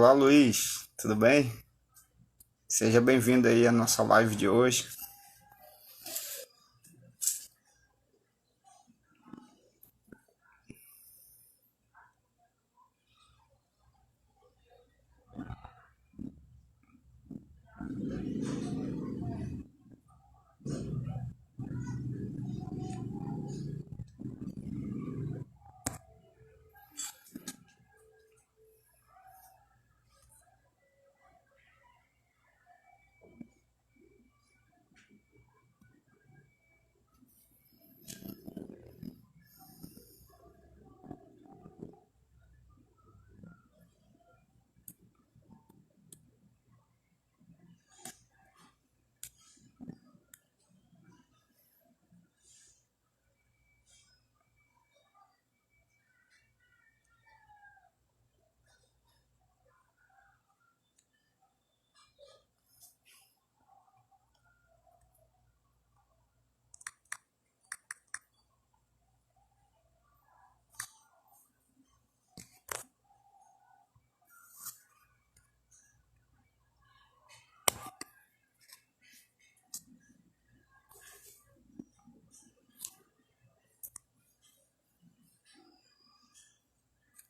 Olá, Luiz, tudo bem? Seja bem-vindo aí à nossa live de hoje.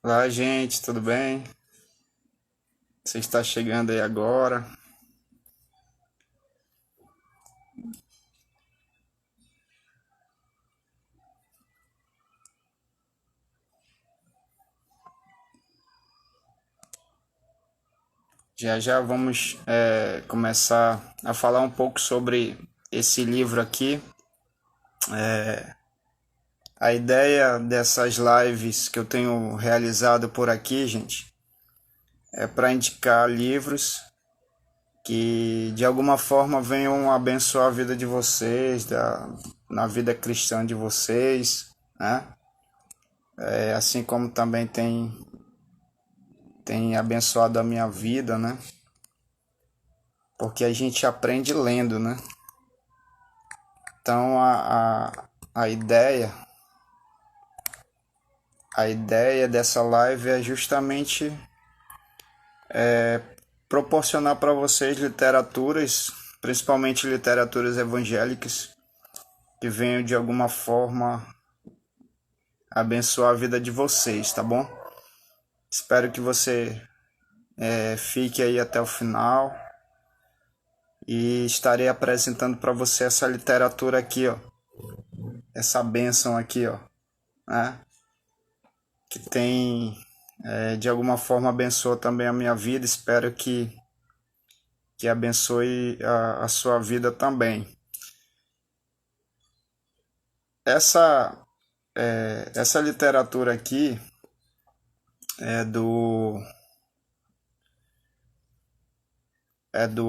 Olá, gente, tudo bem? Você está chegando aí agora. Já já vamos começar a falar um pouco sobre esse livro aqui. A ideia dessas lives que eu tenho realizado por aqui, gente, é para indicar livros que de alguma forma venham abençoar a vida de vocês, na vida cristã de vocês, né? Assim como também tem abençoado a minha vida, né? Porque a gente aprende lendo, né? Então a ideia a ideia dessa live é justamente proporcionar para vocês literaturas, principalmente literaturas evangélicas, que venham de alguma forma abençoar a vida de vocês, tá bom? Espero que você fique aí até o final e estarei apresentando para você essa literatura aqui, ó, essa bênção aqui, ó, né? Que tem de alguma forma abençoa também a minha vida. Espero que abençoe a sua vida também. Essa essa literatura aqui é do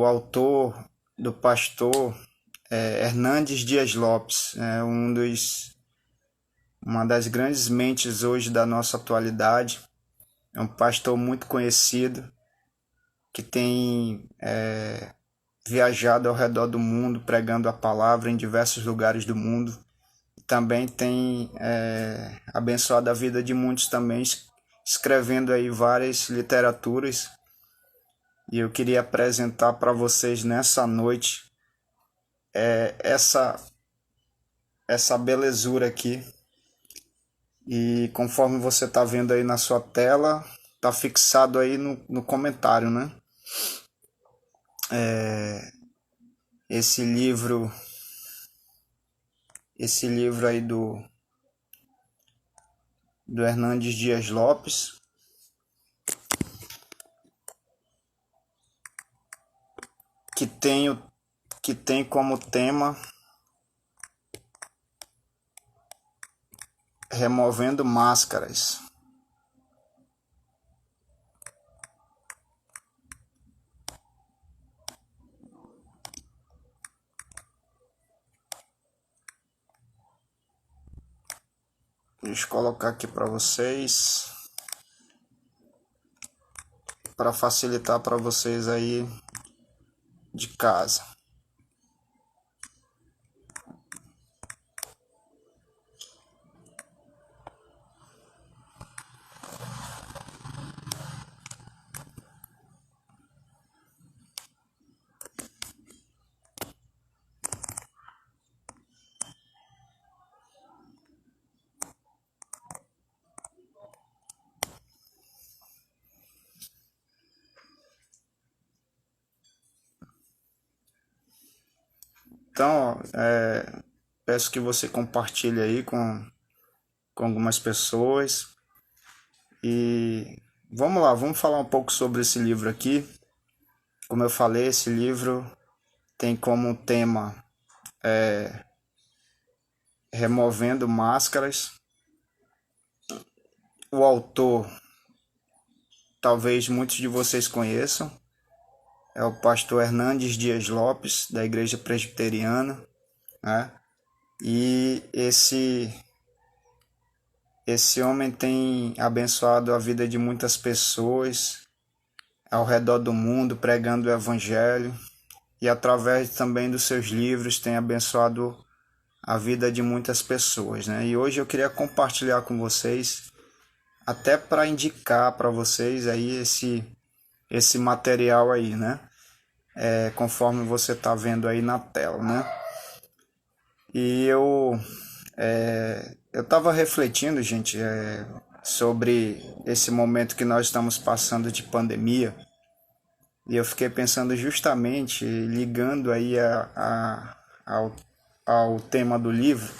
autor, do pastor Hernandes Dias Lopes, uma das grandes mentes hoje da nossa atualidade. É um pastor muito conhecido que tem viajado ao redor do mundo pregando a palavra em diversos lugares do mundo. Também tem abençoado a vida de muitos também, escrevendo aí várias literaturas. E eu queria apresentar para vocês nessa noite essa belezura aqui. E conforme você está vendo aí na sua tela, está fixado aí no comentário, né? Esse livro aí do Hernandes Dias Lopes, que tem como tema Removendo Máscaras. Deixa eu colocar aqui para vocês, para facilitar para vocês aí de casa. Então, peço que você compartilhe aí com algumas pessoas. E vamos lá, vamos falar um pouco sobre esse livro aqui. Como eu falei, esse livro tem como tema Removendo Máscaras. O autor, talvez muitos de vocês conheçam, é o pastor Hernandes Dias Lopes, da Igreja Presbiteriana, né? E esse homem tem abençoado a vida de muitas pessoas ao redor do mundo, pregando o Evangelho, e através também dos seus livros tem abençoado a vida de muitas pessoas, né? E hoje eu queria compartilhar com vocês, até para indicar para vocês aí esse material aí, né? Conforme você está vendo aí na tela, né? E eu estava refletindo, gente, sobre esse momento que nós estamos passando de pandemia, e eu fiquei pensando justamente, ligando aí ao tema do livro,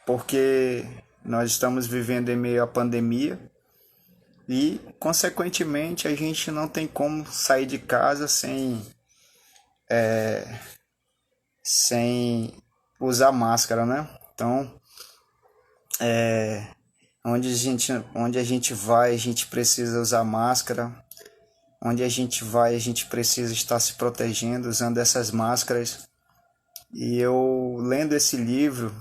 porque nós estamos vivendo em meio à pandemia e, consequentemente, a gente não tem como sair de casa sem usar máscara, né? Então, onde a gente vai, a gente precisa usar máscara. Onde a gente vai, a gente precisa estar se protegendo, usando essas máscaras. E eu, lendo esse livro,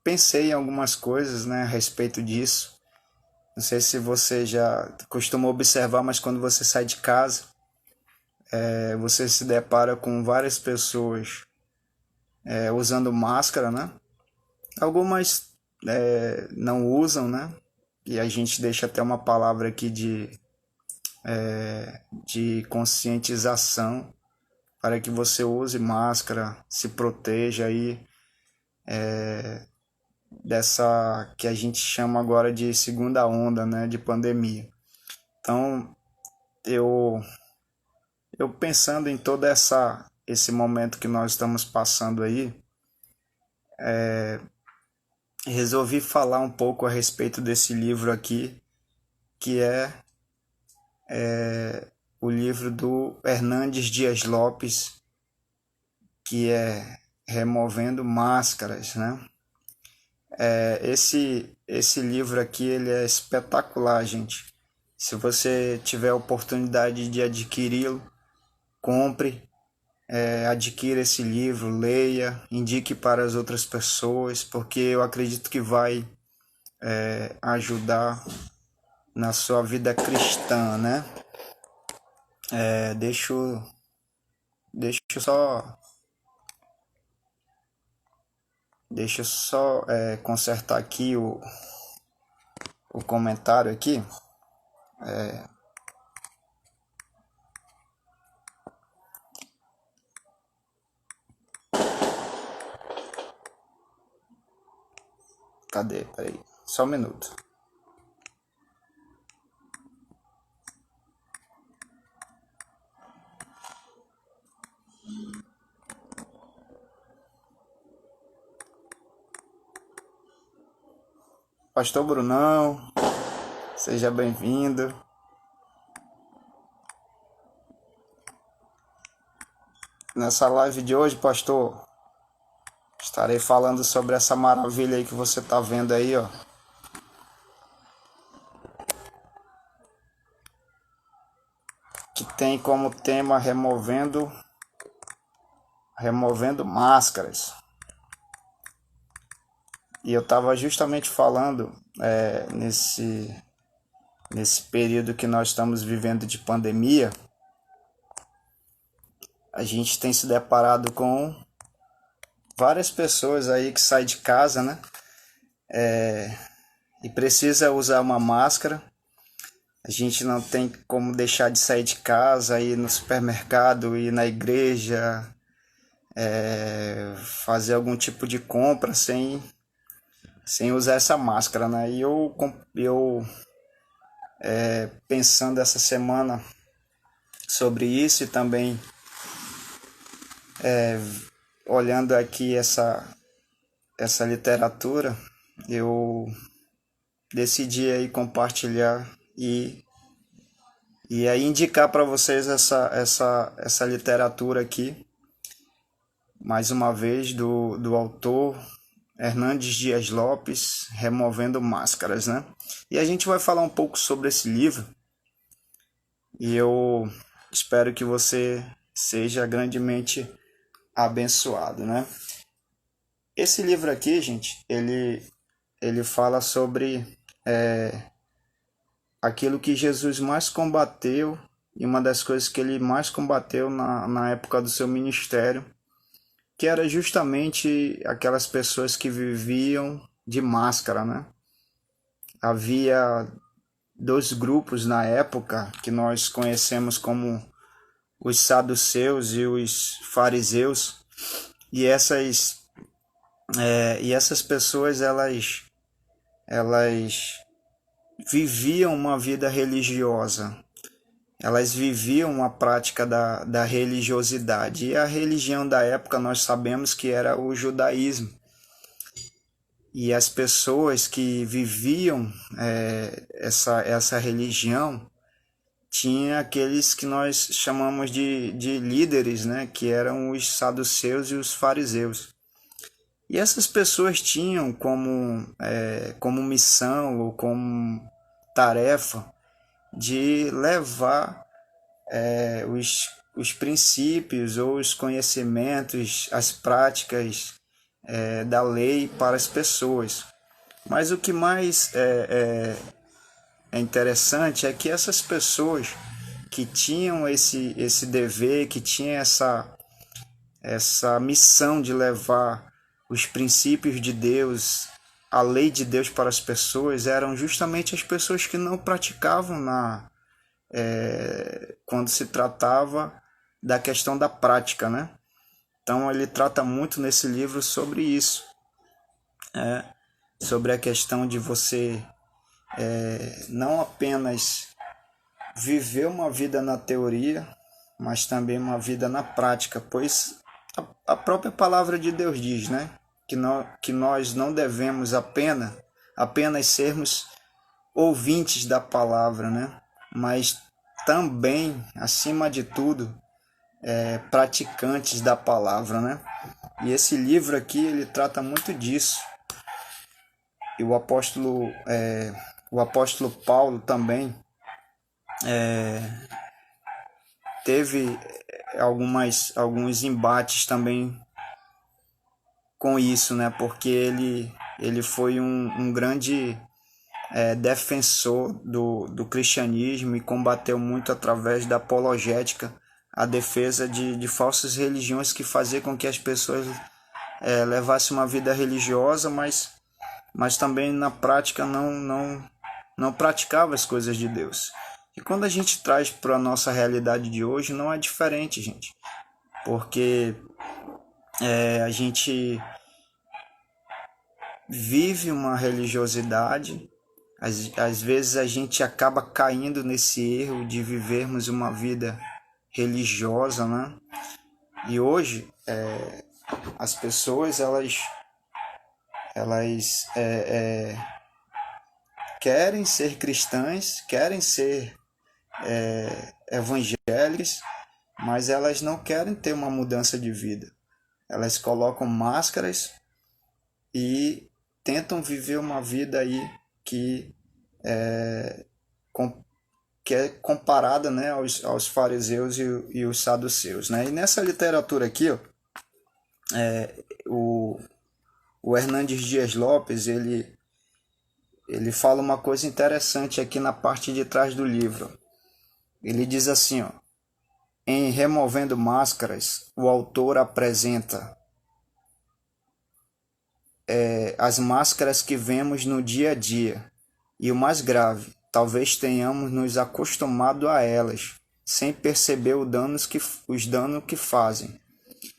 pensei em algumas coisas, né, a respeito disso. Não sei se você já costuma observar, mas quando você sai de casa, você se depara com várias pessoas usando máscara, né? Algumas não usam, né? E a gente deixa até uma palavra aqui de conscientização para que você use máscara, se proteja aí dessa que a gente chama agora de segunda onda, né, de pandemia. Então, eu pensando em todo esse momento que nós estamos passando aí, resolvi falar um pouco a respeito desse livro aqui, que é o livro do Hernandes Dias Lopes, que é Removendo Máscaras, né? Esse livro aqui, ele é espetacular, gente. Se você tiver a oportunidade de adquiri-lo, compre, adquira esse livro, leia, indique para as outras pessoas, porque eu acredito que vai ajudar na sua vida cristã, né? Deixa eu só consertar aqui o comentário aqui. Cadê? Peraí, só um minuto. Pastor Brunão, seja bem-vindo. Nessa live de hoje, pastor, estarei falando sobre essa maravilha aí que você tá vendo aí, ó. Que tem como tema removendo máscaras. E eu estava justamente falando nesse período que nós estamos vivendo de pandemia, a gente tem se deparado com várias pessoas aí que saem de casa, né? E precisa usar uma máscara. A gente não tem como deixar de sair de casa, ir no supermercado, ir na igreja, fazer algum tipo de compra sem usar essa máscara, né? E eu pensando essa semana sobre isso e também Olhando aqui essa literatura, eu decidi aí compartilhar e aí indicar para vocês essa literatura aqui, mais uma vez, do autor Hernandes Dias Lopes, Removendo Máscaras, né? E a gente vai falar um pouco sobre esse livro e eu espero que você seja grandemente abençoado, né? Esse livro aqui, gente, ele fala sobre aquilo que Jesus mais combateu e uma das coisas que ele mais combateu na época do seu ministério, que era justamente aquelas pessoas que viviam de máscara, né? Havia dois grupos na época que nós conhecemos como os saduceus e os fariseus, e essas pessoas elas viviam uma vida religiosa, elas viviam uma prática da religiosidade. E a religião da época nós sabemos que era o judaísmo. E as pessoas que viviam essa religião tinha aqueles que nós chamamos de líderes, né? Que eram os saduceus e os fariseus. E essas pessoas tinham como missão ou como tarefa de levar os princípios ou os conhecimentos, as práticas da lei para as pessoas. Mas o que mais é interessante é que essas pessoas que tinham esse dever, que tinham essa missão de levar os princípios de Deus, a lei de Deus para as pessoas, eram justamente as pessoas que não praticavam quando se tratava da questão da prática, né? Então ele trata muito nesse livro sobre isso, sobre a questão de você não apenas viver uma vida na teoria, mas também uma vida na prática, pois a própria palavra de Deus diz, né? Que nós não devemos apenas sermos ouvintes da palavra, né? Mas também, acima de tudo, praticantes da palavra, né? E esse livro aqui, ele trata muito disso. E o apóstolo Paulo também teve alguns embates também com isso, né? Porque ele foi um grande defensor do cristianismo e combateu muito através da apologética a defesa de falsas religiões que faziam com que as pessoas levassem uma vida religiosa, mas também na prática não praticava as coisas de Deus. E quando a gente traz para a nossa realidade de hoje, não é diferente, gente. Porque a gente vive uma religiosidade, às vezes a gente acaba caindo nesse erro de vivermos uma vida religiosa, né? E hoje as pessoas elas querem ser cristãs, querem ser evangélicas, mas elas não querem ter uma mudança de vida. Elas colocam máscaras e tentam viver uma vida aí que é comparada, né, aos fariseus e os saduceus, né? E nessa literatura aqui, ó, o Hernandes Dias Lopes, ele fala uma coisa interessante aqui na parte de trás do livro. Ele diz assim, ó: em Removendo Máscaras, o autor apresenta as máscaras que vemos no dia a dia. E o mais grave, talvez tenhamos nos acostumado a elas, sem perceber os danos que fazem.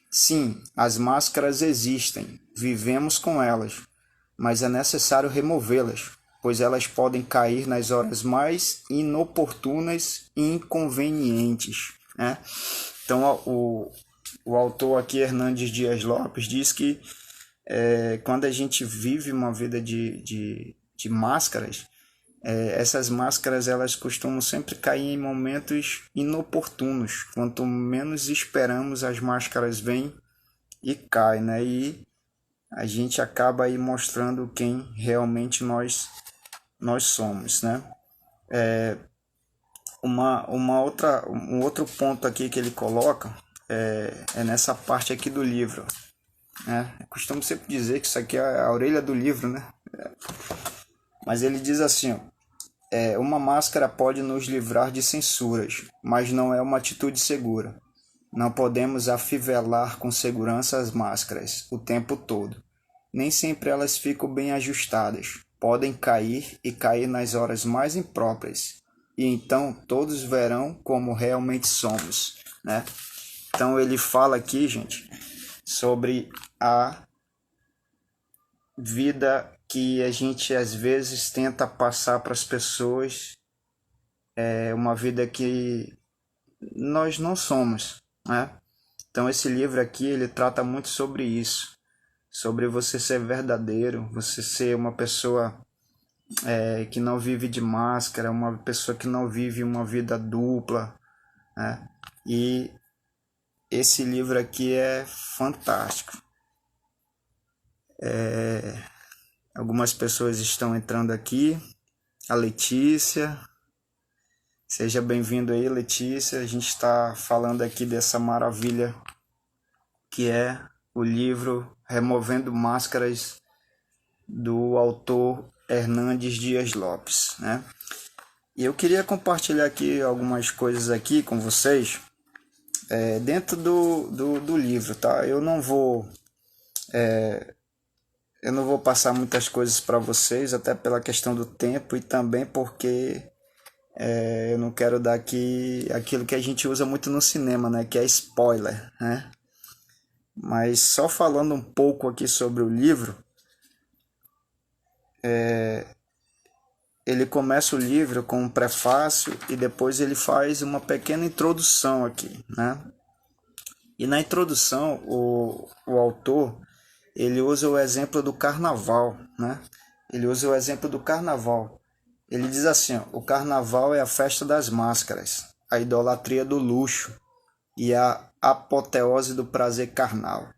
Sim, as máscaras existem, vivemos com elas, mas é necessário removê-las, pois elas podem cair nas horas mais inoportunas e inconvenientes, né? Então, o autor aqui, Hernandes Dias Lopes, diz que quando a gente vive uma vida de máscaras, essas máscaras elas costumam sempre cair em momentos inoportunos. Quanto menos esperamos, as máscaras vêm e caem, né? E a gente acaba aí mostrando quem realmente nós somos, né? Um outro ponto aqui que ele coloca é nessa parte aqui do livro, né? Eu costumo sempre dizer que isso aqui é a orelha do livro, né? Mas ele diz assim, ó, uma máscara pode nos livrar de censuras, mas não é uma atitude segura. Não podemos afivelar com segurança as máscaras o tempo todo. Nem sempre elas ficam bem ajustadas. Podem cair e cair nas horas mais impróprias. E então todos verão como realmente somos, né? Então ele fala aqui, gente, sobre a vida que a gente às vezes tenta passar para as pessoas, uma vida que nós não somos, né? Então esse livro aqui ele trata muito sobre isso, sobre você ser verdadeiro, você ser uma pessoa que não vive de máscara, uma pessoa que não vive uma vida dupla, né? E esse livro aqui é fantástico. Algumas pessoas estão entrando aqui. A Letícia, seja bem-vindo aí, Letícia. A gente está falando aqui dessa maravilha que é o livro Removendo Máscaras, do autor Hernandes Dias Lopes, né? E eu queria compartilhar aqui algumas coisas aqui com vocês, dentro do livro, tá? Eu não vou passar muitas coisas para vocês, até pela questão do tempo e também porque eu não quero dar aqui aquilo que a gente usa muito no cinema, né? Que é spoiler, né? Mas só falando um pouco aqui sobre o livro, ele começa o livro com um prefácio e depois ele faz uma pequena introdução aqui, né? E na introdução, o autor, ele usa o exemplo do carnaval, né? Ele usa o exemplo do carnaval. Ele diz assim, ó, o carnaval é a festa das máscaras, a idolatria do luxo e a apoteose do prazer carnal.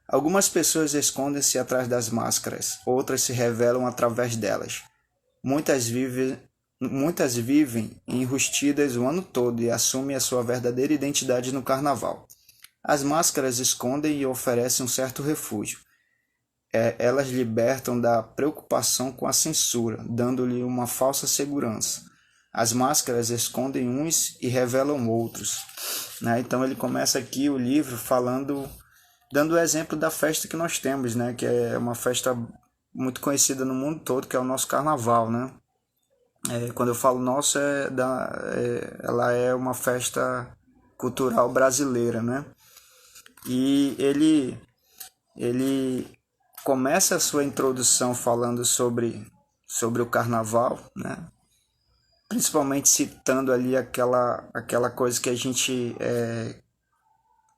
Algumas pessoas escondem-se atrás das máscaras, outras se revelam através delas. Muitas vivem enrustidas o ano todo e assumem a sua verdadeira identidade no carnaval. As máscaras escondem e oferecem um certo refúgio. Elas libertam da preocupação com a censura, dando-lhe uma falsa segurança. As máscaras escondem uns e revelam outros, né? Então ele começa aqui o livro dando o exemplo da festa que nós temos, né? Que é uma festa muito conhecida no mundo todo, que é o nosso carnaval, né? Quando eu falo nosso, ela é uma festa cultural brasileira, né? E ele começa a sua introdução falando sobre o carnaval, né? Principalmente citando ali aquela coisa que a gente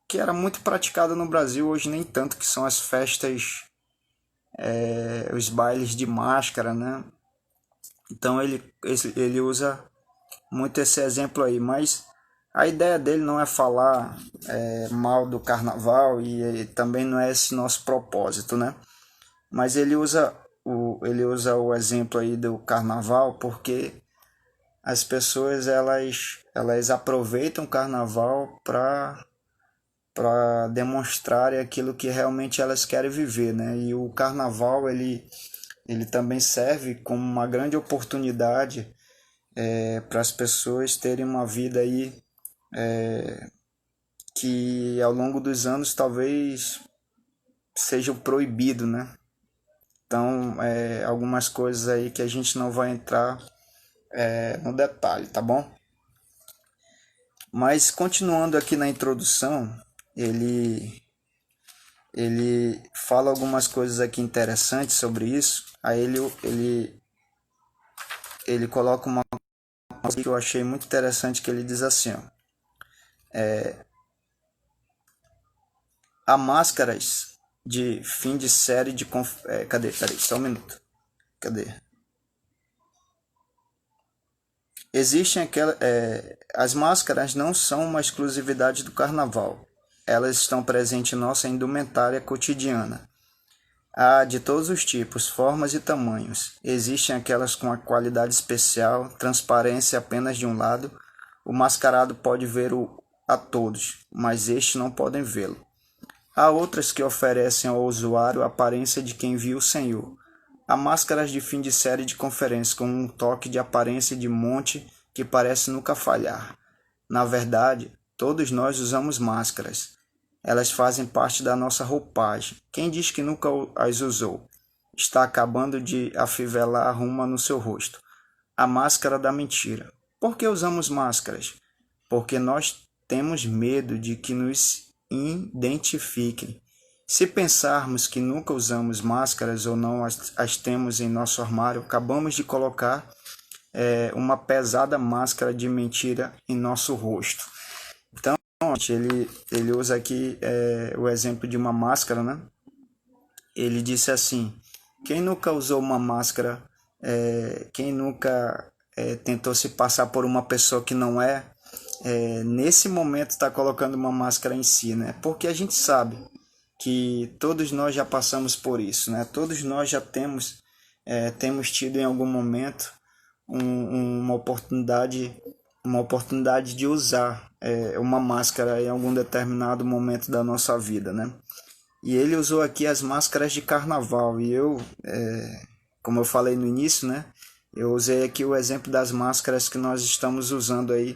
que era muito praticada no Brasil, hoje nem tanto, que são as festas, os bailes de máscara, né? Então ele usa muito esse exemplo aí, mas a ideia dele não é falar mal do carnaval e também não é esse nosso propósito, né? Mas ele usa o exemplo aí do carnaval porque as pessoas elas aproveitam o carnaval para demonstrarem aquilo que realmente elas querem viver, né? E o carnaval ele também serve como uma grande oportunidade para as pessoas terem uma vida aí que ao longo dos anos talvez sejam proibido, né? Então, algumas coisas aí que a gente não vai entrar no detalhe, tá bom? Mas continuando aqui na introdução, ele fala algumas coisas aqui interessantes sobre isso. Aí ele coloca uma coisa que eu achei muito interessante, que ele diz assim, ó, Há máscaras de fim de série de... cadê? Peraí, só um minuto. Cadê? Existem as máscaras não são uma exclusividade do carnaval. Elas estão presentes em nossa indumentária cotidiana. Há de todos os tipos, formas e tamanhos. Existem aquelas com a qualidade especial, transparência apenas de um lado. O mascarado pode ver a todos, mas estes não podem vê-lo. Há outras que oferecem ao usuário a aparência de quem viu o Senhor. Há máscaras de fim de série de conferência com um toque de aparência de monte que parece nunca falhar. Na verdade, todos nós usamos máscaras. Elas fazem parte da nossa roupagem. Quem diz que nunca as usou, está acabando de afivelar uma no seu rosto. A máscara da mentira. Por que usamos máscaras? Porque nós temos medo de que nos identifiquem. Se pensarmos que nunca usamos máscaras ou não as temos em nosso armário, acabamos de colocar uma pesada máscara de mentira em nosso rosto. Então, ele usa aqui o exemplo de uma máscara, né? Ele disse assim: quem nunca usou uma máscara, quem nunca tentou se passar por uma pessoa que não nesse momento está colocando uma máscara em si, né? Porque a gente sabe que todos nós já passamos por isso, né? Todos nós já temos tido em algum momento uma oportunidade de usar uma máscara em algum determinado momento da nossa vida, né? E ele usou aqui as máscaras de carnaval, e eu, como eu falei no início, né? Eu usei aqui o exemplo das máscaras que nós estamos usando aí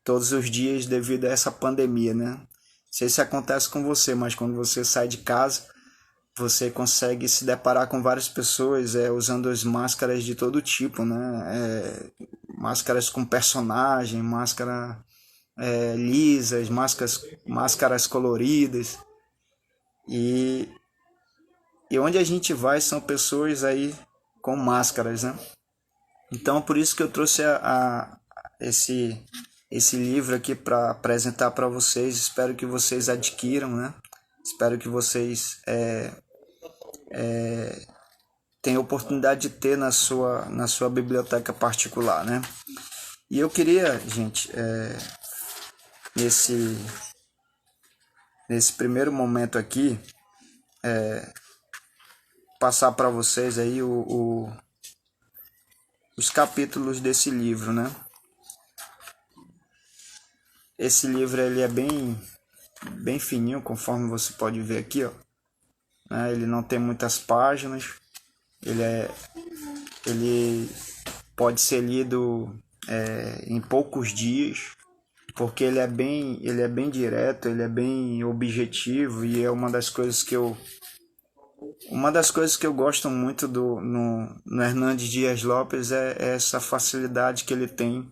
todos os dias devido a essa pandemia, né? Não sei se acontece com você, mas quando você sai de casa, você consegue se deparar com várias pessoas usando as máscaras de todo tipo, né? Máscaras com personagem, máscara lisas, máscaras coloridas. E onde a gente vai são pessoas aí com máscaras, né? Então, por isso que eu trouxe esse livro aqui para apresentar para vocês. Espero que vocês adquiram, né? Espero que vocês tenham oportunidade de ter na sua biblioteca particular, né? E eu queria, gente, nesse primeiro momento aqui, passar para vocês aí os capítulos desse livro, né? Esse livro ele é bem fininho, conforme você pode ver aqui, ó. Ele não tem muitas páginas. Ele pode ser lido em poucos dias, porque ele é bem direto, ele é bem objetivo, e é uma das coisas que eu gosto muito no Hernandes Dias Lopes é essa facilidade que ele tem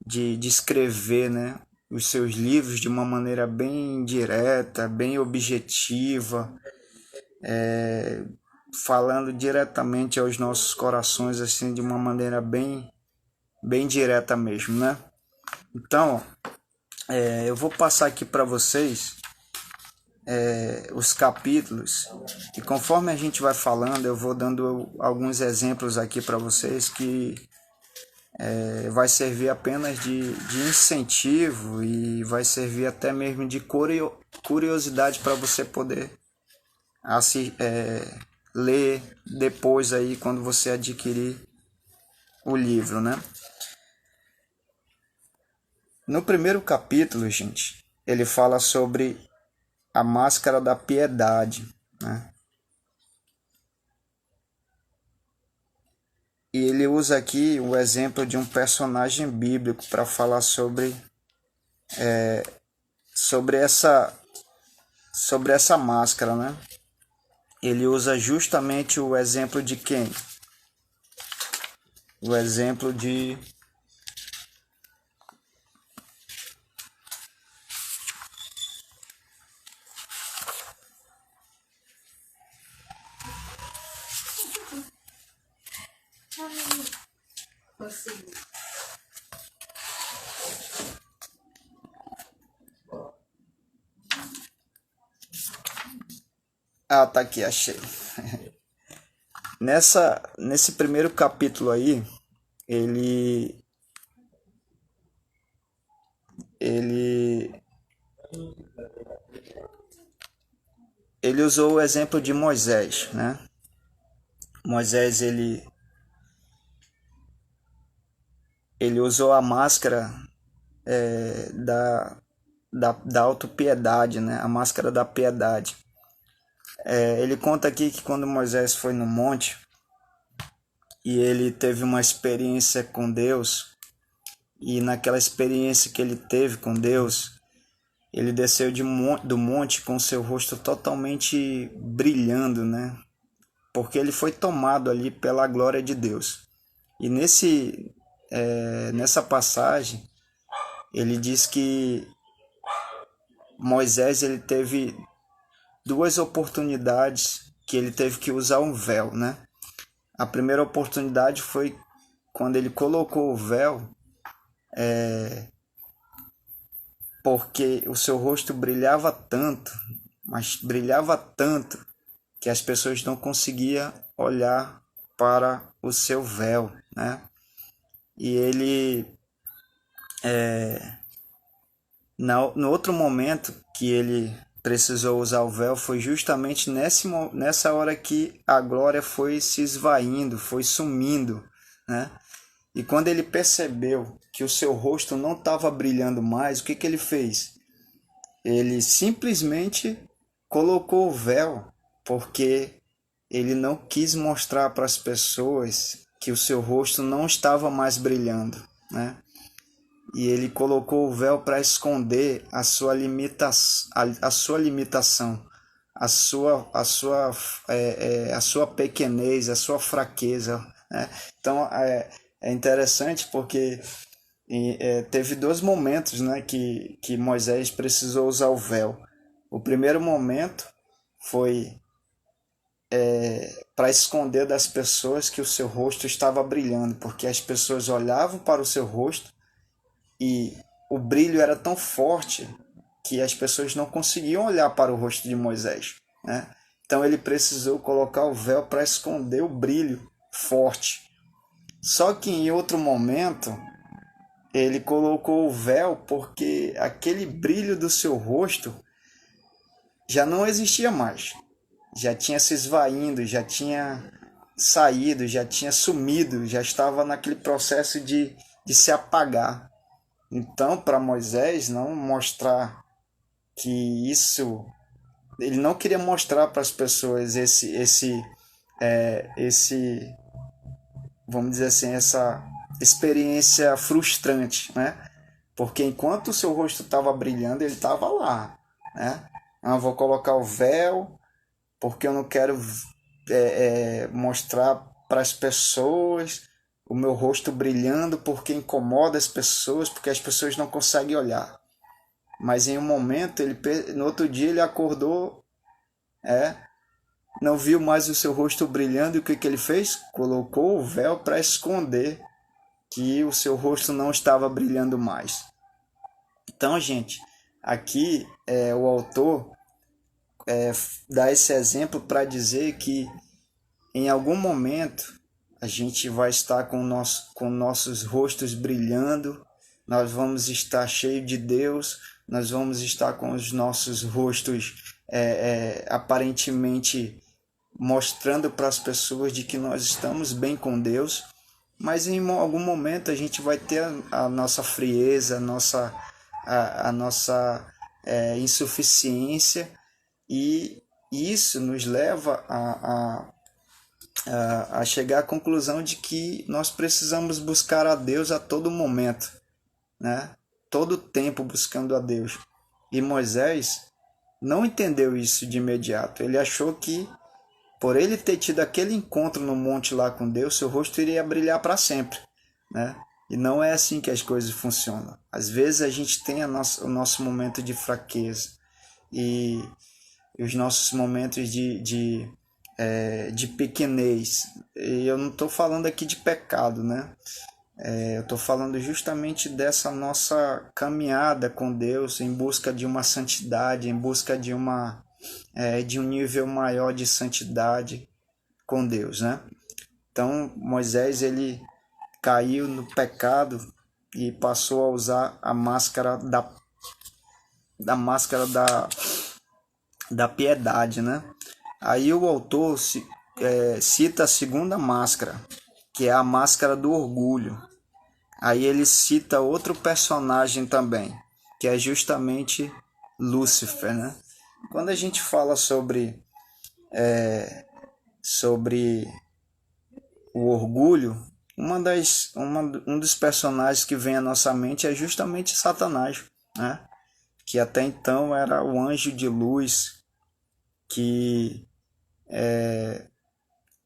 de escrever, né, os seus livros de uma maneira bem direta, bem objetiva, falando diretamente aos nossos corações, assim, de uma maneira bem direta mesmo, né? Então, eu vou passar aqui para vocês os capítulos, e conforme a gente vai falando, eu vou dando alguns exemplos aqui para vocês que vai servir apenas de incentivo, e vai servir até mesmo de curiosidade para você poder ler depois aí quando você adquirir o livro, né? No primeiro capítulo, gente, ele fala sobre a máscara da piedade, né? E ele usa aqui o exemplo de um personagem bíblico para falar sobre essa máscara, né? Ele usa justamente o exemplo de quem? O exemplo de Ah, tá aqui, achei. Nesse primeiro capítulo aí, ele, ele, ele usou o exemplo de Moisés, né? Moisés, ele usou a máscara da autopiedade, né? A máscara da piedade. Ele conta aqui que quando Moisés foi no monte e ele teve uma experiência com Deus, e naquela experiência que ele teve com Deus, ele desceu do monte com seu rosto totalmente brilhando, né? Porque ele foi tomado ali pela glória de Deus. E nessa passagem, ele diz que Moisés ele teve duas oportunidades que ele teve que usar um véu, né? A primeira oportunidade foi quando ele colocou o véu, porque o seu rosto brilhava tanto, mas brilhava tanto que as pessoas não conseguiam olhar para o seu véu, né? E ele, no outro momento que ele precisou usar o véu, foi justamente nessa hora que a glória foi se esvaindo, foi sumindo, né? E quando ele percebeu que o seu rosto não estava brilhando mais, o que que ele fez? Ele simplesmente colocou o véu, porque ele não quis mostrar para as pessoas que o seu rosto não estava mais brilhando, né? E ele colocou o véu para esconder a sua limitação, a sua pequenez, a sua fraqueza, né? Então é interessante porque teve dois momentos, né, que Moisés precisou usar o véu. O primeiro momento foi para esconder das pessoas que o seu rosto estava brilhando, porque as pessoas olhavam para o seu rosto e o brilho era tão forte que as pessoas não conseguiam olhar para o rosto de Moisés, né? Então ele precisou colocar o véu para esconder o brilho forte. Só que em outro momento ele colocou o véu porque aquele brilho do seu rosto já não existia mais. Já tinha se esvaindo, já tinha saído, já tinha sumido, já estava naquele processo de se apagar. Então, para Moisés não mostrar que isso, ele não queria mostrar para as pessoas esse, vamos dizer assim, essa experiência frustrante, né? Porque enquanto o seu rosto estava brilhando, ele estava lá, né? Ah, vou colocar o véu porque eu não quero mostrar para as pessoas o meu rosto brilhando, porque incomoda as pessoas, porque as pessoas não conseguem olhar. Mas em um momento, no outro dia ele acordou, não viu mais o seu rosto brilhando, e o que ele fez? Colocou o véu para esconder que o seu rosto não estava brilhando mais. Então, gente, aqui o autor dá esse exemplo para dizer que em algum momento a gente vai estar com nossos rostos brilhando, nós vamos estar cheios de Deus, nós vamos estar com os nossos rostos aparentemente mostrando para as pessoas de que nós estamos bem com Deus, mas em algum momento a gente vai ter a nossa frieza, a nossa insuficiência, e isso nos leva a chegar à conclusão de que nós precisamos buscar a Deus a todo momento, né? Todo tempo buscando a Deus. E Moisés não entendeu isso de imediato. Ele achou que por ele ter tido aquele encontro no monte lá com Deus, seu rosto iria brilhar para sempre, né? E não é assim que as coisas funcionam. Às vezes a gente tem o nosso momento de fraqueza e os nossos momentos de pequenez. E eu não estou falando aqui de pecado, né? Eu estou falando justamente dessa nossa caminhada com Deus em busca de uma santidade, em busca de um nível maior de santidade com Deus, né? Então Moisés ele caiu no pecado e passou a usar a máscara da piedade, né? Aí o autor cita a segunda máscara, que é a máscara do orgulho. Aí ele cita outro personagem também, que é justamente Lúcifer, né? Quando a gente fala sobre o orgulho, um dos personagens que vem à nossa mente é justamente Satanás, né? Que até então era o anjo de luz que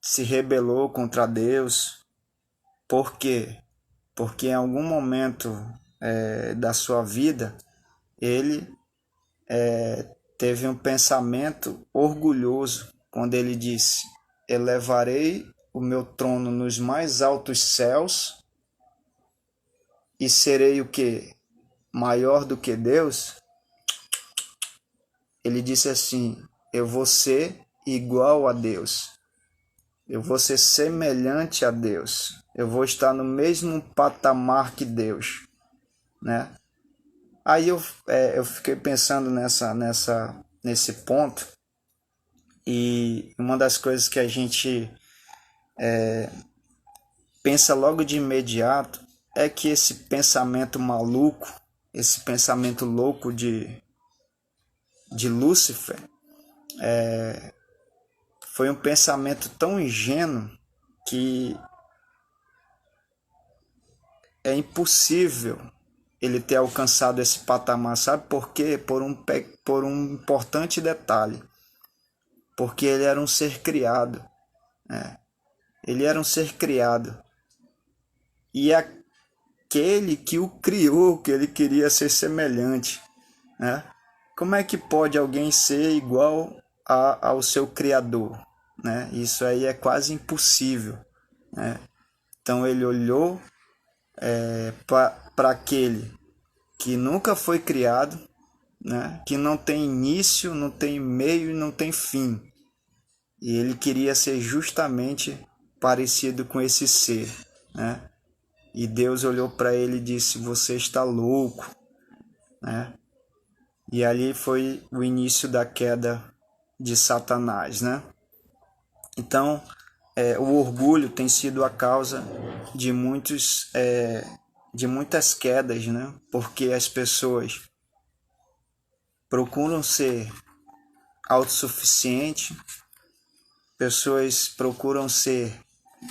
se rebelou contra Deus. Por quê? Porque em algum momento da sua vida ele teve um pensamento orgulhoso quando ele disse: elevarei o meu trono nos mais altos céus e serei o que? Maior do que Deus? Ele disse assim: eu vou ser igual a Deus, eu vou ser semelhante a Deus, eu vou estar no mesmo patamar que Deus, né? Aí eu fiquei pensando nesse ponto, e uma das coisas que a gente pensa logo de imediato é que esse pensamento maluco, esse pensamento louco de Lúcifer, foi um pensamento tão ingênuo que é impossível ele ter alcançado esse patamar. Sabe por quê? Por um importante detalhe. Porque ele era um ser criado. Ele era um ser criado. E aquele que o criou, que ele queria ser semelhante, né? Como é que pode alguém ser igual ao seu criador, né? Isso aí é quase impossível, né? Então ele olhou para aquele que nunca foi criado, né? Que não tem início, não tem meio e não tem fim. E ele queria ser justamente parecido com esse ser, né? E Deus olhou para ele e disse: você está louco, né? E ali foi o início da queda de Satanás, né? Então, o orgulho tem sido a causa de muitas quedas, né? Porque as pessoas procuram ser autossuficientes, pessoas procuram ser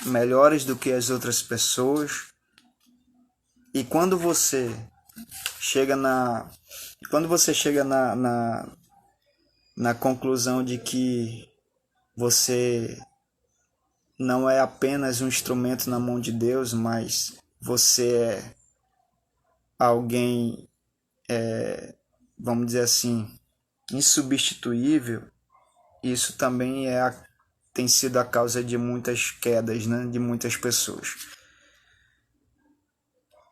melhores do que as outras pessoas, e quando você chega na conclusão de que você não é apenas um instrumento na mão de Deus, mas você é alguém, vamos dizer assim, insubstituível, isso também tem sido a causa de muitas quedas, né, de muitas pessoas.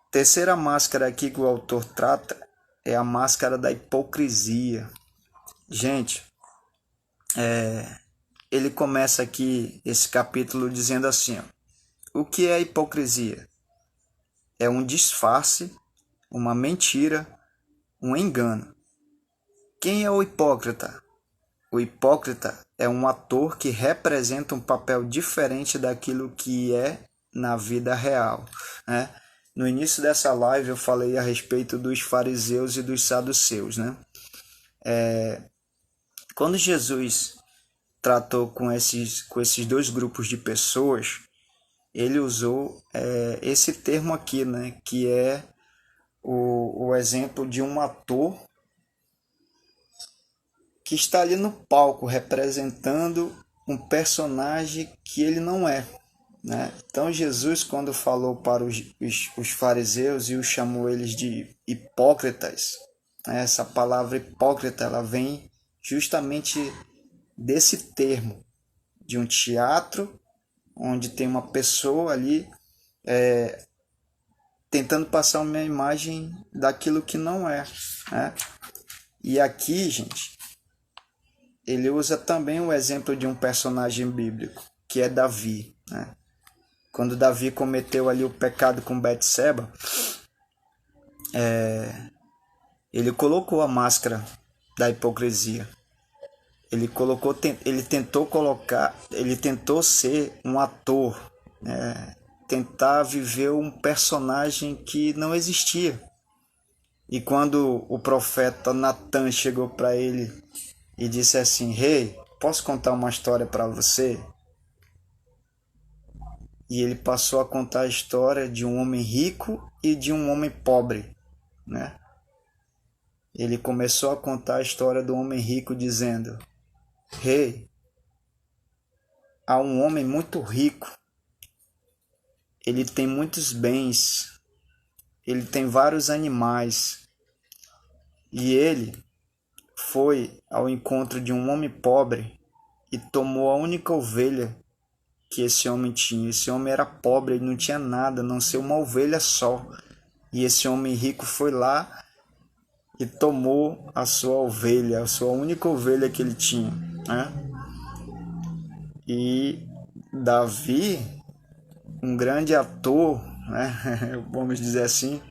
Terceira máscara aqui que o autor trata é a máscara da hipocrisia. Gente, ele começa aqui esse capítulo dizendo assim: ó, o que é hipocrisia? É um disfarce, uma mentira, um engano. Quem é o hipócrita? O hipócrita é um ator que representa um papel diferente daquilo que é na vida real, né? No início dessa live eu falei a respeito dos fariseus e dos saduceus, né? Quando Jesus tratou com esses dois grupos de pessoas, ele usou esse termo aqui, né? Que é o exemplo de um ator que está ali no palco representando um personagem que ele não é, né? Então Jesus, quando falou para os fariseus e os chamou eles de hipócritas, né? Essa palavra hipócrita ela vem justamente desse termo, de um teatro onde tem uma pessoa ali tentando passar uma imagem daquilo que não é, né? E aqui, gente, ele usa também o exemplo de um personagem bíblico, que é Davi, né? Quando Davi cometeu ali o pecado com Betseba, ele colocou a máscara da hipocrisia. Ele tentou ser um ator, né? Tentar viver um personagem que não existia. E quando o profeta Natan chegou para ele e disse assim: Rei, posso contar uma história para você? E ele passou a contar a história de um homem rico e de um homem pobre, né? Ele começou a contar a história do homem rico dizendo: Rei, há um homem muito rico, ele tem muitos bens, ele tem vários animais, e ele foi ao encontro de um homem pobre e tomou a única ovelha que esse homem tinha. Esse homem era pobre, ele não tinha nada, a não ser uma ovelha só. E esse homem rico foi lá e tomou a sua ovelha, a sua única ovelha que ele tinha, né? E Davi, um grande ator, né? Vamos dizer assim,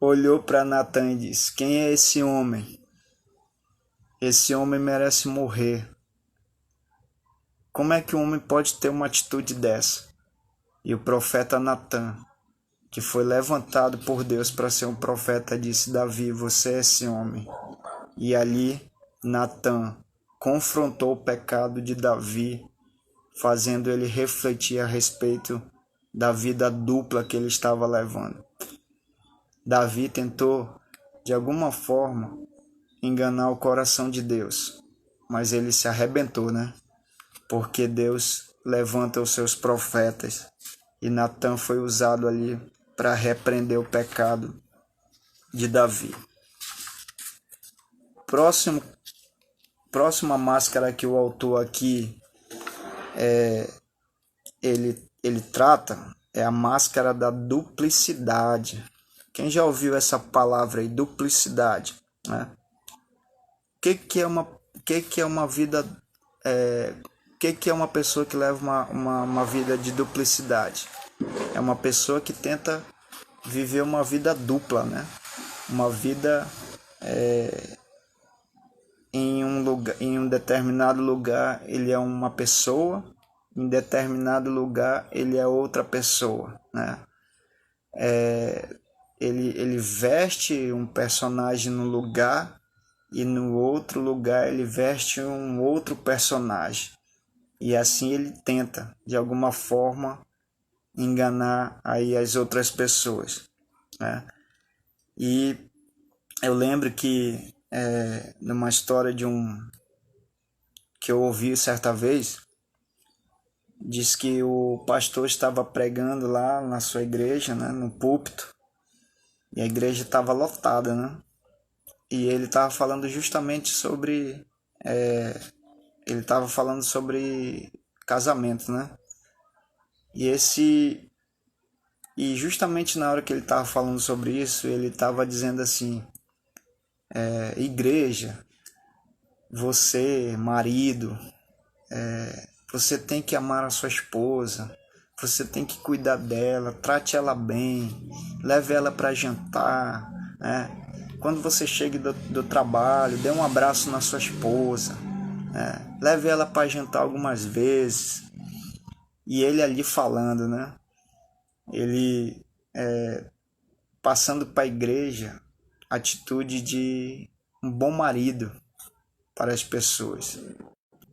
olhou para Natan e disse: Quem é esse homem? Esse homem merece morrer. Como é que um homem pode ter uma atitude dessa? E o profeta Natan, que foi levantado por Deus para ser um profeta, disse: Davi, você é esse homem. E ali Natan confrontou o pecado de Davi, fazendo ele refletir a respeito da vida dupla que ele estava levando. Davi tentou, de alguma forma, enganar o coração de Deus, mas ele se arrebentou, né? Porque Deus levanta os seus profetas e Natan foi usado ali para repreender o pecado de Davi. Próxima máscara que o autor aqui ele trata é a máscara da duplicidade. Quem já ouviu essa palavra aí, duplicidade, né? O que é uma vida, que é uma pessoa que leva uma vida de duplicidade? É uma pessoa que tenta viver uma vida dupla, né? Uma vida em um determinado lugar ele é uma pessoa, em determinado lugar ele é outra pessoa, né? Ele veste um personagem no lugar e no outro lugar ele veste um outro personagem. E assim ele tenta, de alguma forma, enganar aí as outras pessoas, né? E eu lembro que numa história que eu ouvi certa vez, diz que o pastor estava pregando lá na sua igreja, né, no púlpito, e a igreja estava lotada, né? E ele estava falando justamente sobre casamento, né? E justamente na hora que ele estava falando sobre isso, ele estava dizendo assim: igreja, você, marido, você tem que amar a sua esposa, você tem que cuidar dela, trate ela bem, leve ela para jantar, né? Quando você chega do trabalho, dê um abraço na sua esposa, né? Leve ela para jantar algumas vezes. E ele ali falando, né? Ele passando para a igreja a atitude de um bom marido para as pessoas.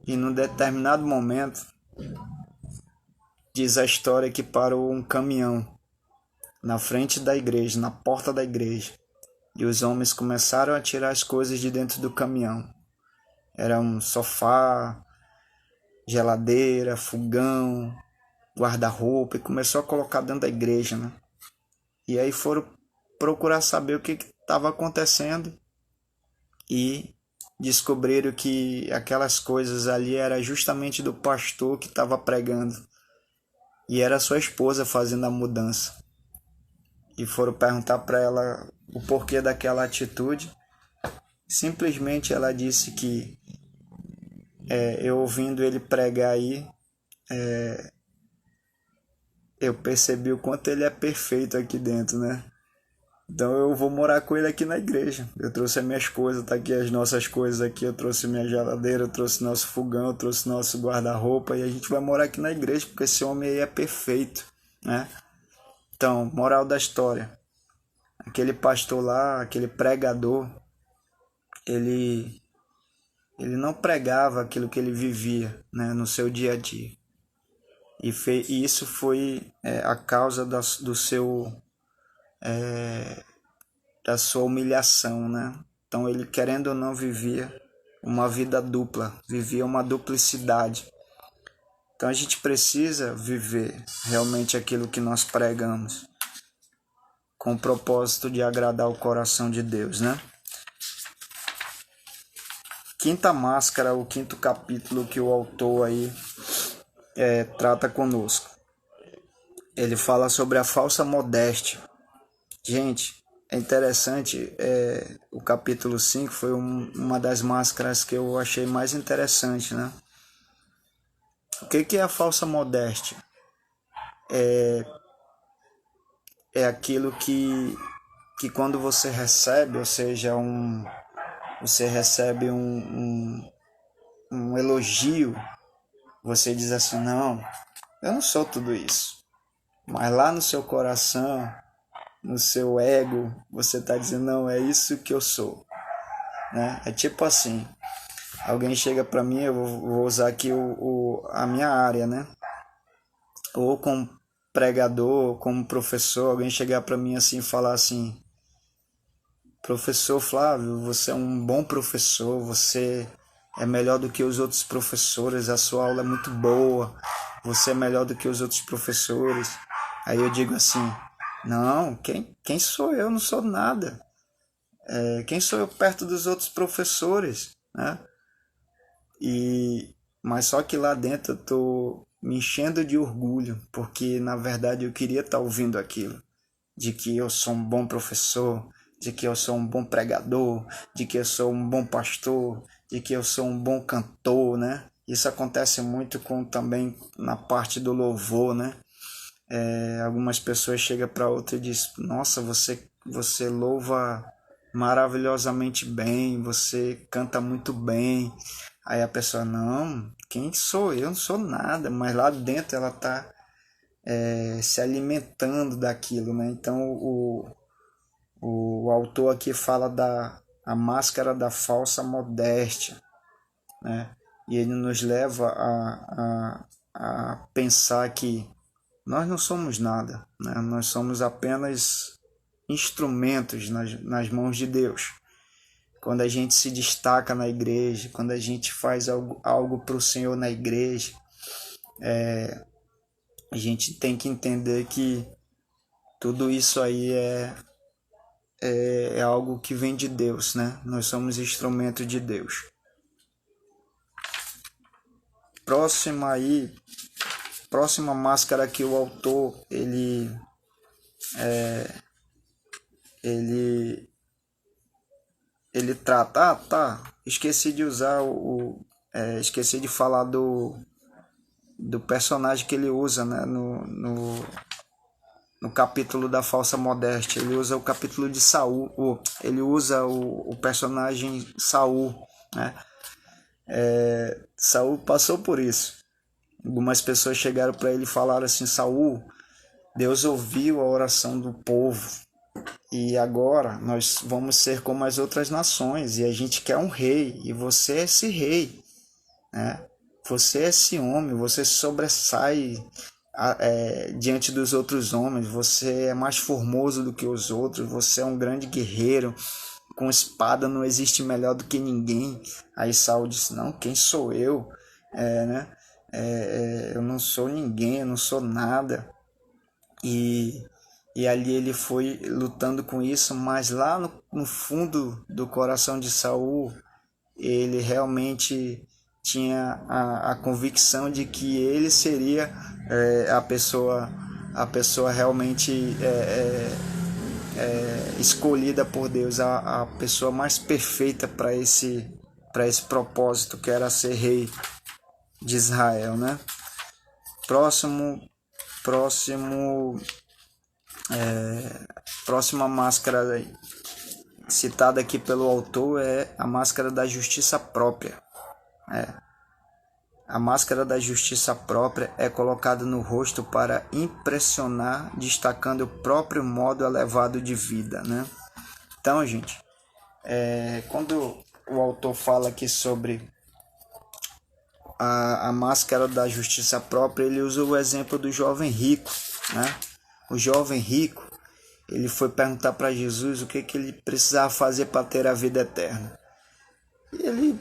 E num determinado momento, diz a história que parou um caminhão na frente da igreja, na porta da igreja, e os homens começaram a tirar as coisas de dentro do caminhão. Era um sofá, geladeira, fogão, guarda-roupa, e começou a colocar dentro da igreja, né? E aí foram procurar saber o que estava acontecendo e descobriram que aquelas coisas ali era justamente do pastor que estava pregando, e era sua esposa fazendo a mudança. E foram perguntar para ela o porquê daquela atitude, Simplesmente ela disse que eu ouvindo ele pregar aí, eu percebi o quanto ele é perfeito aqui dentro, né? Então eu vou morar com ele aqui na igreja. Eu trouxe as minhas coisas, tá aqui as nossas coisas aqui. Eu trouxe minha geladeira, eu trouxe nosso fogão, eu trouxe nosso guarda-roupa e a gente vai morar aqui na igreja porque esse homem aí é perfeito, né? Então, moral da história. Aquele pastor lá, aquele pregador, ele não pregava aquilo que ele vivia, né, no seu dia a dia. E isso foi a causa da sua humilhação, né? Então ele, querendo ou não, vivia uma vida dupla, vivia uma duplicidade. Então a gente precisa viver realmente aquilo que nós pregamos, com o propósito de agradar o coração de Deus, né? Quinta máscara, o quinto capítulo que o autor aí trata conosco. Ele fala sobre a falsa modéstia. Gente, é interessante, o capítulo 5 foi uma das máscaras que eu achei mais interessante, né? O que é a falsa modéstia? É aquilo que quando você recebe, ou seja, você recebe um elogio, você diz assim, não, eu não sou tudo isso. Mas lá no seu coração, no seu ego, você está dizendo, não, é isso que eu sou, né? É tipo assim, alguém chega para mim, eu vou usar aqui a minha área, né? Ou como pregador, como professor, alguém chegar para mim assim e falar assim, professor Flávio, você é um bom professor, você é melhor do que os outros professores, a sua aula é muito boa, você é melhor do que os outros professores. Aí eu digo assim, não, quem sou eu? Não sou nada. Quem sou eu perto dos outros professores, né? Mas só que lá dentro eu tô me enchendo de orgulho, porque na verdade eu queria estar ouvindo aquilo, de que eu sou um bom professor, de que eu sou um bom pregador, de que eu sou um bom pastor, de que eu sou um bom cantor, né? Isso acontece muito também na parte do louvor, né? Algumas pessoas chegam para outra e dizem, nossa, você louva maravilhosamente bem, você canta muito bem. Aí a pessoa, não, quem sou eu? Não sou nada, mas lá dentro ela está se alimentando daquilo, né? Então o autor aqui fala a máscara da falsa modéstia, né? E ele nos leva a pensar que nós não somos nada, né? Nós somos apenas instrumentos nas mãos de Deus. Quando a gente se destaca na igreja, quando a gente faz algo para o Senhor na igreja, a gente tem que entender que tudo isso aí é algo que vem de Deus, né? Nós somos instrumento de Deus. Próxima máscara que o autor ele trata. Esqueci de usar esqueci de falar do personagem que ele usa, né, no capítulo da falsa modéstia. Ele usa o capítulo de Saul, ele usa o personagem Saul, né? Saul passou por isso. Algumas pessoas chegaram para ele e falaram assim, Saul, Deus ouviu a oração do povo e agora nós vamos ser como as outras nações e a gente quer um rei e você é esse rei, né? Você é esse homem, você sobressai diante dos outros homens, você é mais formoso do que os outros, você é um grande guerreiro, com espada não existe melhor do que ninguém. Aí Saul disse, não, quem sou eu? Né? Eu não sou ninguém, eu não sou nada. E ali ele foi lutando com isso, mas lá no fundo do coração de Saul, ele realmente tinha a convicção de que ele seria a pessoa realmente escolhida por Deus, a pessoa mais perfeita para esse propósito, que era ser rei de Israel, né? Próxima máscara citada aqui pelo autor é a máscara da justiça própria. A máscara da justiça própria é colocada no rosto para impressionar, destacando o próprio modo elevado de vida, né? Então, gente, quando o autor fala aqui sobre a máscara da justiça própria, ele usa o exemplo do jovem rico, né? O jovem rico, ele foi perguntar para Jesus o que ele precisava fazer para ter a vida eterna. E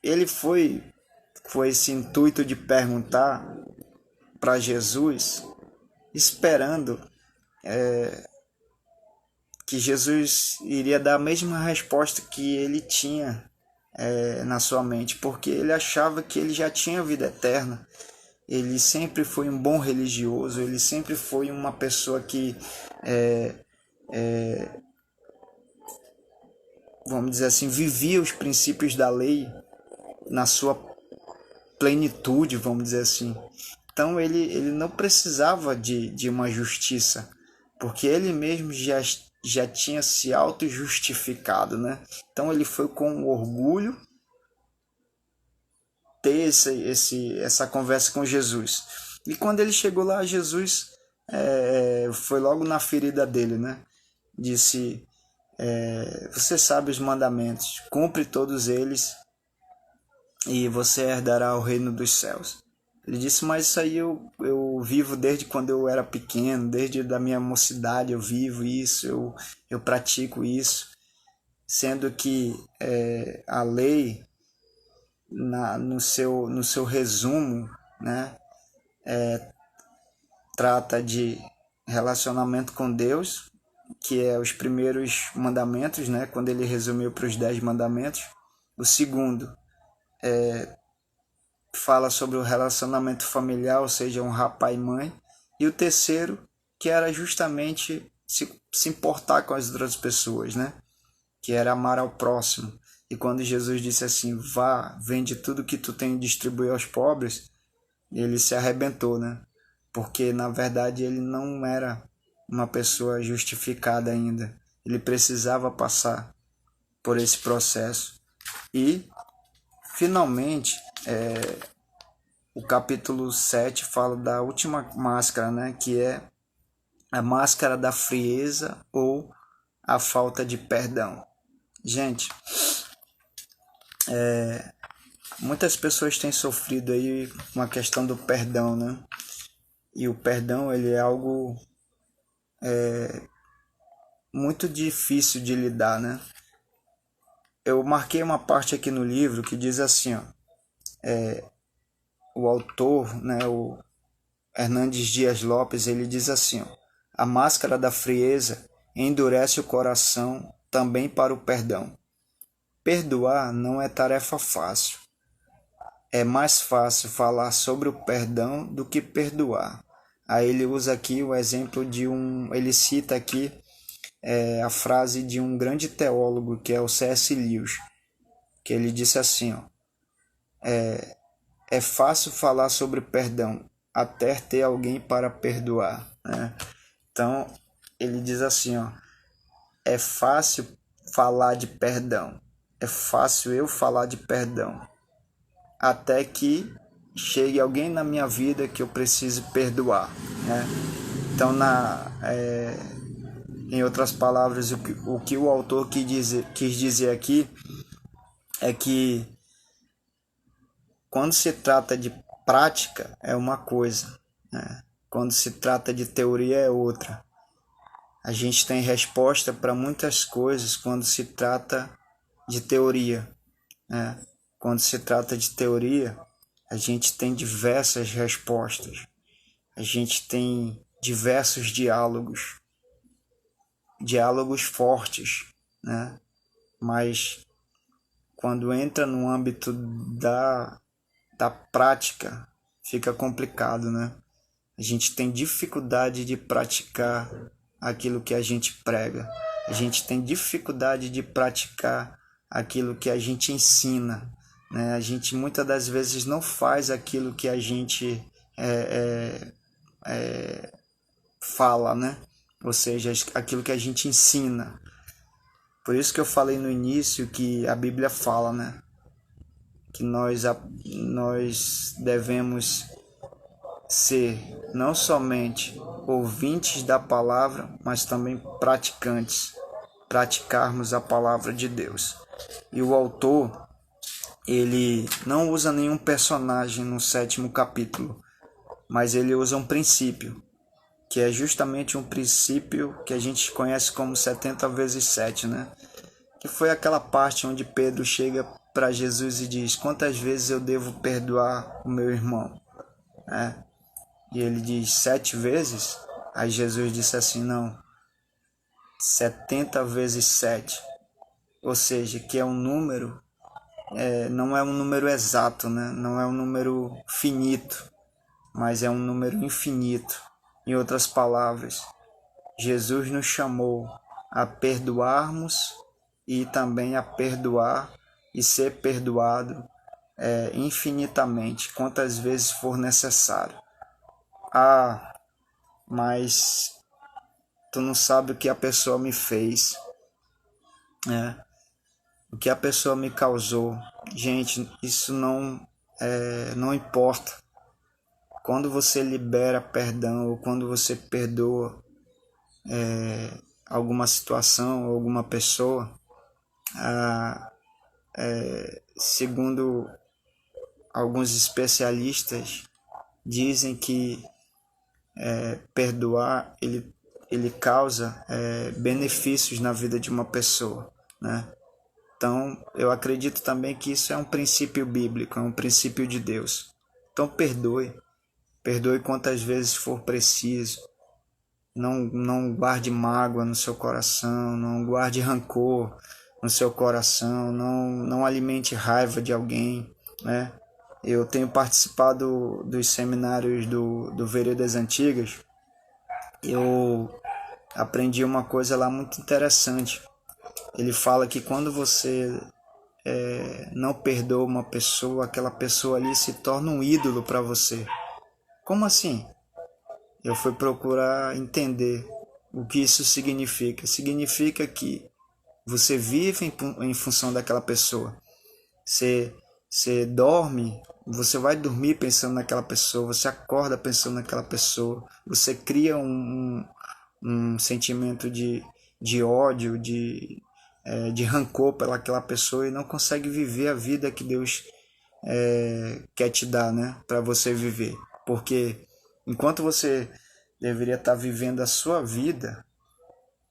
ele foi com esse intuito de perguntar para Jesus, esperando que Jesus iria dar a mesma resposta que ele tinha na sua mente, porque ele achava que ele já tinha vida eterna. Ele sempre foi um bom religioso, ele sempre foi uma pessoa que, vamos dizer assim, vivia os princípios da lei na sua plenitude, vamos dizer assim. Então ele não precisava de uma justiça, porque ele mesmo já tinha se auto-justificado, né? Então ele foi com orgulho ter essa conversa com Jesus. E quando ele chegou lá, Jesus foi logo na ferida dele, né? Disse, você sabe os mandamentos, cumpre todos eles e você herdará o reino dos céus. Ele disse, mas isso aí eu vivo desde quando eu era pequeno, desde da minha mocidade eu vivo isso, eu pratico isso. Sendo que a lei, no seu resumo, né, trata de relacionamento com Deus, que é os primeiros mandamentos, né, quando ele resumiu para os 10 mandamentos. O segundo fala sobre o relacionamento familiar, ou seja, honrar pai e mãe. E o terceiro, que era justamente se importar com as outras pessoas, né? Que era amar ao próximo. E quando Jesus disse assim, vá, vende tudo que tu tem e distribui aos pobres, ele se arrebentou, né? Porque, na verdade, ele não era uma pessoa justificada ainda. Ele precisava passar por esse processo. E, finalmente, o capítulo 7 fala da última máscara, né? Que é a máscara da frieza ou a falta de perdão. Gente, muitas pessoas têm sofrido aí com a questão do perdão, né? E o perdão, ele é algo muito difícil de lidar, né? Eu marquei uma parte aqui no livro que diz assim, ó, o autor, né, o Hernandes Dias Lopes, ele diz assim, ó, a máscara da frieza endurece o coração também para o perdão. Perdoar não é tarefa fácil. É mais fácil falar sobre o perdão do que perdoar. Aí ele usa aqui o exemplo ele cita aqui a frase de um grande teólogo, que é o C.S. Lewis, que ele disse assim, ó, é fácil falar sobre perdão, até ter alguém para perdoar, né? Então, ele diz assim, ó, é fácil falar de perdão, é fácil eu falar de perdão, até que chegue alguém na minha vida que eu precise perdoar, né? Então, em outras palavras, o que o autor quis dizer aqui é que quando se trata de prática é uma coisa, né? Quando se trata de teoria é outra. A gente tem resposta para muitas coisas quando se trata de teoria, né? Quando se trata de teoria, a gente tem diversas respostas. A gente tem diversos diálogos fortes, né? Mas quando entra no âmbito da prática, fica complicado, né? A gente tem dificuldade de praticar aquilo que a gente prega. A gente tem dificuldade de praticar aquilo que a gente ensina, né? A gente muitas das vezes não faz aquilo que a gente fala, né? Ou seja, aquilo que a gente ensina. Por isso que eu falei no início que a Bíblia fala, né? Que nós devemos ser não somente ouvintes da palavra, mas também praticantes, praticarmos a palavra de Deus. E o autor, ele não usa nenhum personagem no 7º capítulo, mas ele usa um princípio, que é justamente um princípio que a gente conhece como 70 vezes 7, né? Que foi aquela parte onde Pedro chega para Jesus e diz: quantas vezes eu devo perdoar o meu irmão? E ele diz 7 vezes. Aí Jesus disse assim: não, 70 vezes 7. Ou seja, que é um número, não é um número exato, né? Não é um número finito, mas é um número infinito. Em outras palavras, Jesus nos chamou a perdoarmos e também a perdoar e ser perdoado infinitamente, quantas vezes for necessário. Ah, mas tu não sabe o que a pessoa me fez, né? O que a pessoa me causou. Gente, isso não importa. Quando você libera perdão ou quando você perdoa alguma situação ou alguma pessoa, segundo alguns especialistas, dizem que perdoar ele causa benefícios na vida de uma pessoa, né? Então, eu acredito também que isso é um princípio bíblico, é um princípio de Deus. Então, perdoe quantas vezes for preciso. Não guarde mágoa no seu coração, não guarde rancor no seu coração, não alimente raiva de alguém, né? Eu tenho participado dos seminários do Veredas Antigas. Eu aprendi uma coisa lá muito interessante. Ele fala que quando você não perdoa uma pessoa, aquela pessoa ali se torna um ídolo para você. Como assim? Eu fui procurar entender o que isso significa. Significa que você vive em função daquela pessoa. Você dorme, você vai dormir pensando naquela pessoa, você acorda pensando naquela pessoa, você cria um sentimento de ódio, de rancor pelaquela pessoa e não consegue viver a vida que Deus quer te dar, né, para você viver. Porque enquanto você deveria estar vivendo a sua vida,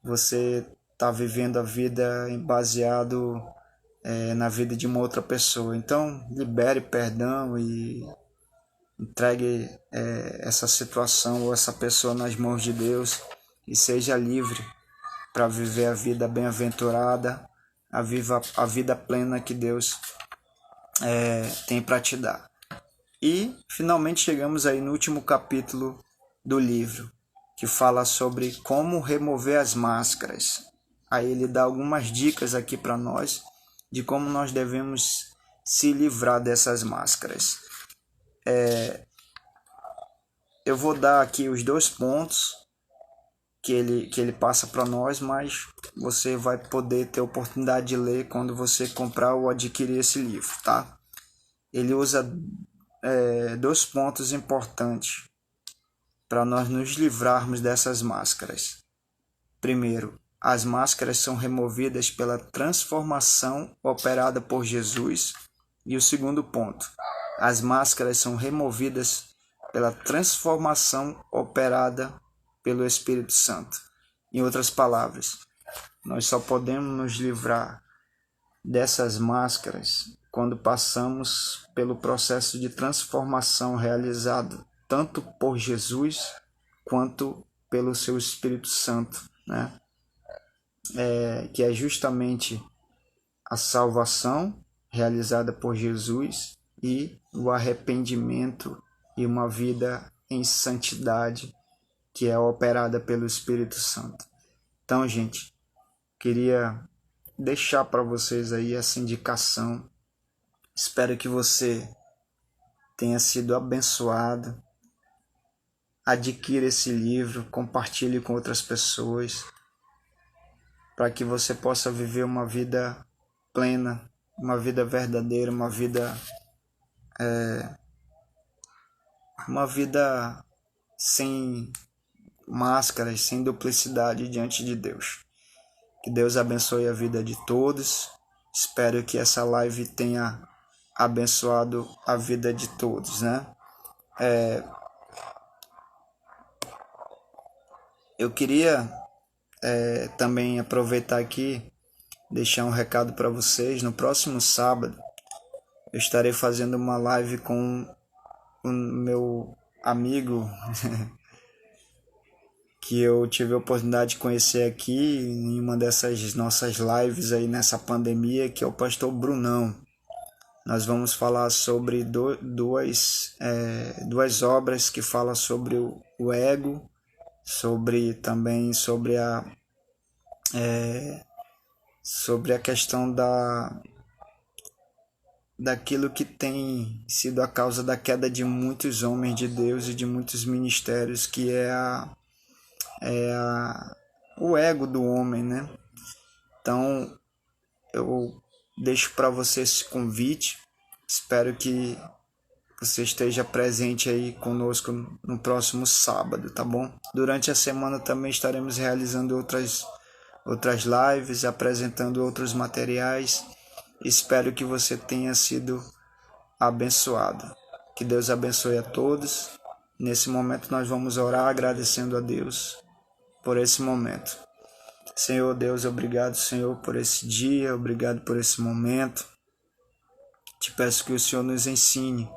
você está vivendo a vida baseado na vida de uma outra pessoa. Então, libere perdão e entregue essa situação ou essa pessoa nas mãos de Deus e seja livre para viver a vida bem-aventurada, a vida plena que Deus tem para te dar. E finalmente chegamos aí no último capítulo do livro, que fala sobre como remover as máscaras. Aí ele dá algumas dicas aqui para nós de como nós devemos se livrar dessas máscaras. Eu vou dar aqui os 2 pontos que ele passa para nós, mas você vai poder ter oportunidade de ler quando você comprar ou adquirir esse livro, tá? Ele usa 2 pontos importantes para nós nos livrarmos dessas máscaras. Primeiro, as máscaras são removidas pela transformação operada por Jesus. E o segundo ponto, as máscaras são removidas pela transformação operada pelo Espírito Santo. Em outras palavras, nós só podemos nos livrar dessas máscaras quando passamos pelo processo de transformação realizado tanto por Jesus quanto pelo seu Espírito Santo, né? Que é justamente a salvação realizada por Jesus e o arrependimento e uma vida em santidade que é operada pelo Espírito Santo. Então, gente, queria deixar para vocês aí essa indicação. Espero que você tenha sido abençoado. Adquira esse livro, compartilhe com outras pessoas, para que você possa viver uma vida plena, uma vida verdadeira, uma vida sem máscaras, sem duplicidade diante de Deus. Que Deus abençoe a vida de todos. Espero que essa live tenha abençoado a vida de todos, né? Eu queria também aproveitar aqui, deixar um recado para vocês. No próximo sábado, eu estarei fazendo uma live com o meu amigo que eu tive a oportunidade de conhecer aqui em uma dessas nossas lives aí nessa pandemia, que é o pastor Brunão. Nós vamos falar sobre duas obras que falam sobre o ego, também sobre a questão daquilo que tem sido a causa da queda de muitos homens de Deus e de muitos ministérios, que é o ego do homem, né? Então, eu deixo para você esse convite. Espero que você esteja presente aí conosco no próximo sábado, tá bom? Durante a semana também estaremos realizando outras lives, apresentando outros materiais. Espero que você tenha sido abençoado. Que Deus abençoe a todos. Nesse momento nós vamos orar agradecendo a Deus por esse momento. Senhor Deus, obrigado, Senhor, por esse dia, obrigado por esse momento. Te peço que o Senhor nos ensine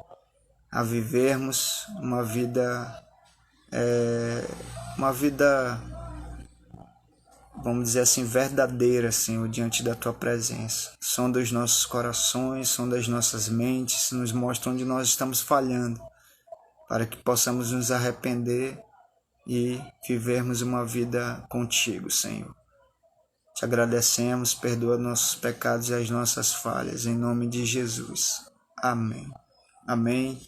a vivermos uma vida, vamos dizer assim, verdadeira, Senhor, diante da Tua presença. Sonda os nossos corações, sonda as nossas mentes, nos mostra onde nós estamos falhando, para que possamos nos arrepender e vivermos uma vida contigo, Senhor. Te agradecemos, perdoa nossos pecados e as nossas falhas, em nome de Jesus. Amém. Amém.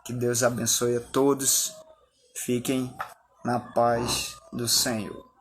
Que Deus abençoe a todos. Fiquem na paz do Senhor.